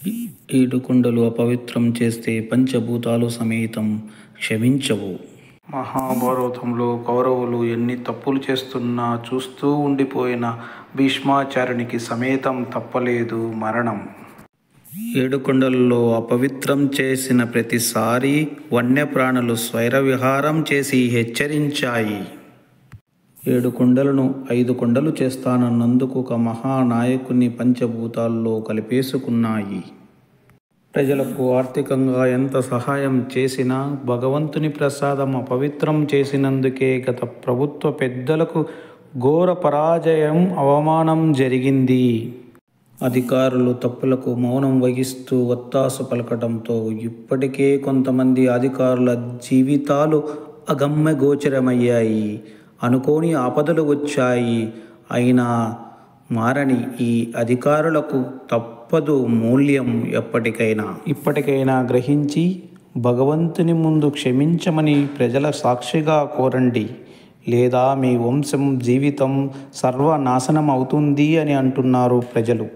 ఏడుకొండలు అపవిత్రం చేస్తే పంచభూతాలు సమేతం క్షమించవు. మహాభారతంలో కౌరవులు ఎన్ని తప్పులు చేస్తున్నా చూస్తూ ఉండిపోయిన భీష్మాచార్యునికి సమేతం తప్పలేదు మరణం. ఏడుకొండలలో అపవిత్రం చేసిన ప్రతిసారి వన్యప్రాణులు స్వైరవిహారం చేసి హెచ్చరించాయి. 7 కొండలను 5 కొండలు చేస్తానన్నందుకు ఒక మహానాయకుని పంచభూతాల్లో కలిపేసుకున్నాయి. ప్రజలకు ఆర్థికంగా ఎంత సహాయం చేసినా భగవంతుని ప్రసాదం అపవిత్రం చేసినందుకే గత ప్రభుత్వ పెద్దలకు ఘోర పరాజయం, అవమానం జరిగింది. అధికారులు తప్పులకు మౌనం వహిస్తూ వత్తాసు పలకడంతో ఇప్పటికే కొంతమంది అధికారుల జీవితాలు అగమ్యగోచరమయ్యాయి. అనుకోని ఆపదలు వచ్చాయి. అయినా మారని ఈ అధికారులకు తప్పదు మూల్యం. ఇప్పటికైనా గ్రహించి భగవంతుని ముందు క్షమించమని ప్రజల సాక్షిగా కోరండి, లేదా మీ వంశం జీవితం సర్వనాశనం అవుతుంది అని అంటున్నారు ప్రజలు.